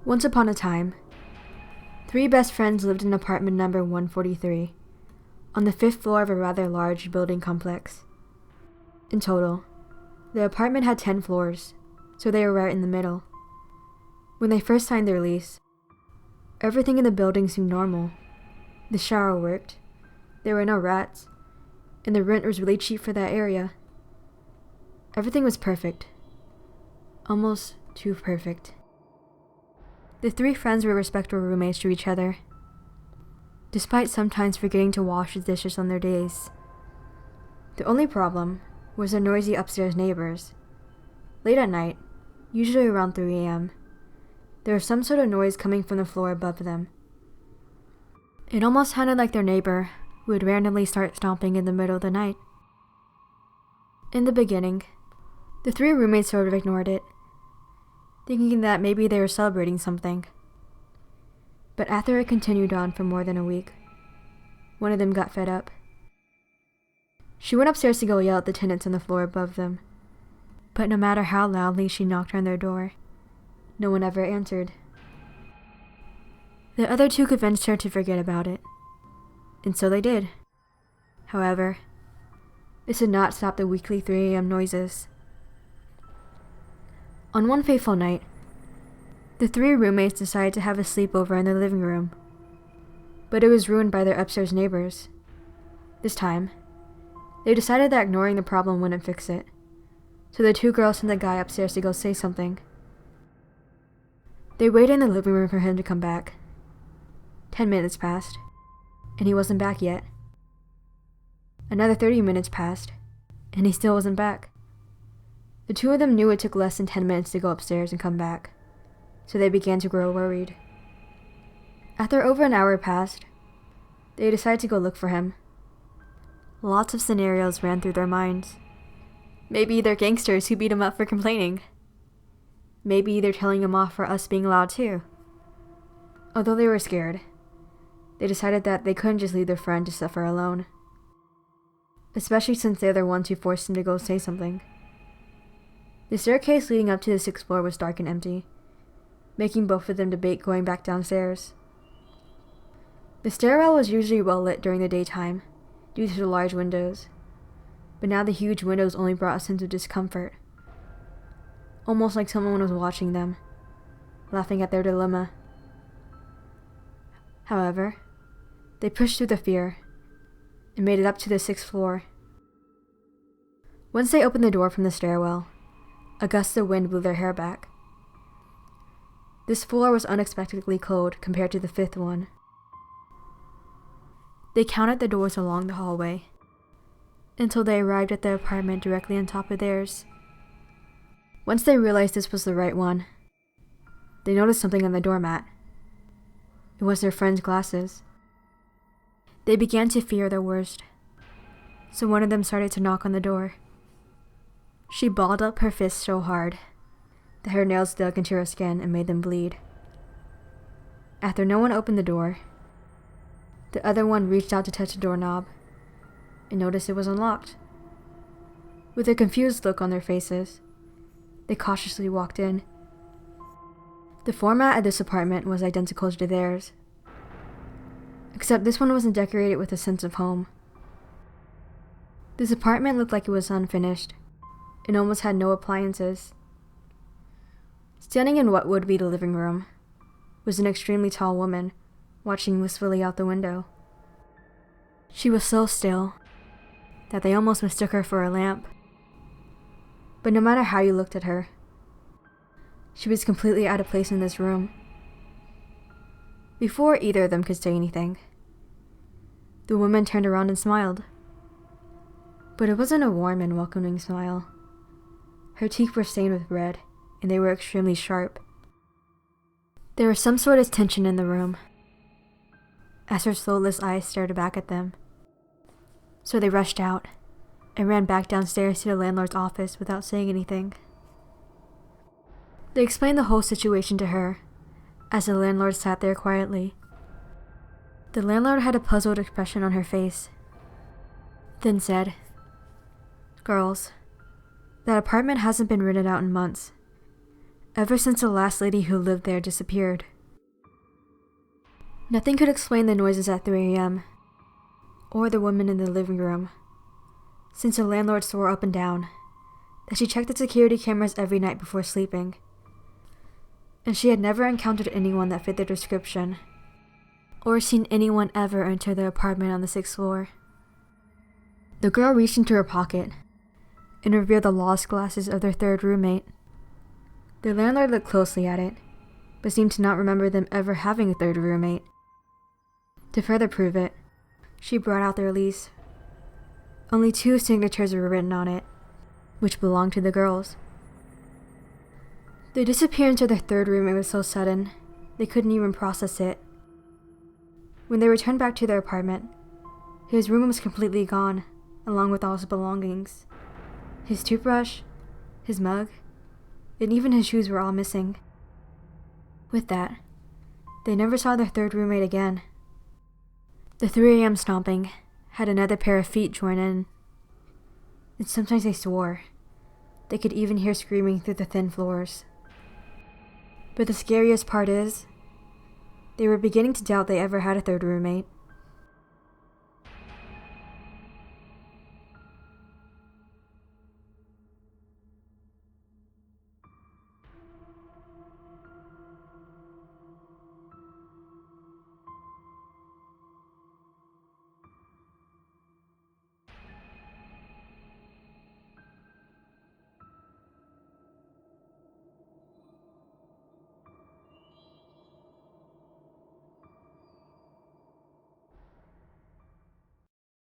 Once upon a time, three best friends lived in apartment number 143, on the 5th floor of a rather large building complex. In total, the apartment had 10 floors, so they were right in the middle. When they first signed their lease, everything in the building seemed normal. The shower worked, there were no rats, and the rent was really cheap for that area. Everything was perfect. Almost too perfect. The three friends were respectable roommates to each other, despite sometimes forgetting to wash the dishes on their days. The only problem was their noisy upstairs neighbors. Late at night, usually around 3 a.m., there was some sort of noise coming from the floor above them. It almost sounded like their neighbor would randomly start stomping in the middle of the night. In the beginning, the three roommates sort of ignored it, thinking that maybe they were celebrating something. But after it continued on for more than a week, one of them got fed up. She went upstairs to go yell at the tenants on the floor above them, but no matter how loudly she knocked on their door, no one ever answered. The other two convinced her to forget about it, and so they did. However, this did not stop the weekly 3 a.m. noises. On one fateful night, the three roommates decided to have a sleepover in their living room, but it was ruined by their upstairs neighbors. This time, they decided that ignoring the problem wouldn't fix it, so the two girls sent the guy upstairs to go say something. They waited in the living room for him to come back. 10 minutes passed, and he wasn't back yet. Another 30 minutes passed, and he still wasn't back. The two of them knew it took less than 10 minutes to go upstairs and come back, so they began to grow worried. After over an hour passed, they decided to go look for him. Lots of scenarios ran through their minds. Maybe they're gangsters who beat him up for complaining. Maybe they're telling him off for us being loud too. Although they were scared, they decided that they couldn't just leave their friend to suffer alone, especially since they're the ones who forced him to go say something. The staircase leading up to the 6th floor was dark and empty, making both of them debate going back downstairs. The stairwell was usually well lit during the daytime, due to the large windows, but now the huge windows only brought a sense of discomfort, almost like someone was watching them, laughing at their dilemma. However, they pushed through the fear, and made it up to the 6th floor. Once they opened the door from the stairwell, a gust of wind blew their hair back. This floor was unexpectedly cold compared to the 5th one. They counted the doors along the hallway, until they arrived at the apartment directly on top of theirs. Once they realized this was the right one, they noticed something on the doormat. It was their friend's glasses. They began to fear the worst, so one of them started to knock on the door. She balled up her fist so hard that her nails dug into her skin and made them bleed. After no one opened the door, the other one reached out to touch the doorknob and noticed it was unlocked. With a confused look on their faces, they cautiously walked in. The format of this apartment was identical to theirs, except this one wasn't decorated with a sense of home. This apartment looked like it was unfinished, and almost had no appliances. Standing in what would be the living room was an extremely tall woman, watching wistfully out the window. She was so still that they almost mistook her for a lamp. But no matter how you looked at her, she was completely out of place in this room. Before either of them could say anything, the woman turned around and smiled. But it wasn't a warm and welcoming smile. Her teeth were stained with red, and they were extremely sharp. There was some sort of tension in the room, as her soulless eyes stared back at them. So they rushed out, and ran back downstairs to the landlord's office without saying anything. They explained the whole situation to her, as the landlord sat there quietly. The landlord had a puzzled expression on her face, then said, "Girls, that apartment hasn't been rented out in months. ever since the last lady who lived there disappeared. Nothing could explain the noises at 3 a.m., or the woman in the living room, since the landlord swore up and down that she checked the security cameras every night before sleeping, and she had never encountered anyone that fit the description, or seen anyone ever enter the apartment on the 6th floor. The girl reached into her pocket and revealed the lost glasses of their third roommate. The landlord looked closely at it, but seemed to not remember them ever having a third roommate. To further prove it, she brought out their lease. Only 2 signatures were written on it, which belonged to the girls. The disappearance of their third roommate was so sudden, they couldn't even process it. When they returned back to their apartment, his room was completely gone, along with all his belongings. His toothbrush, his mug, and even his shoes were all missing. With that, they never saw their third roommate again. The 3 a.m. stomping had another pair of feet join in, and sometimes they swore. They could even hear screaming through the thin floors. But the scariest part is, they were beginning to doubt they ever had a third roommate.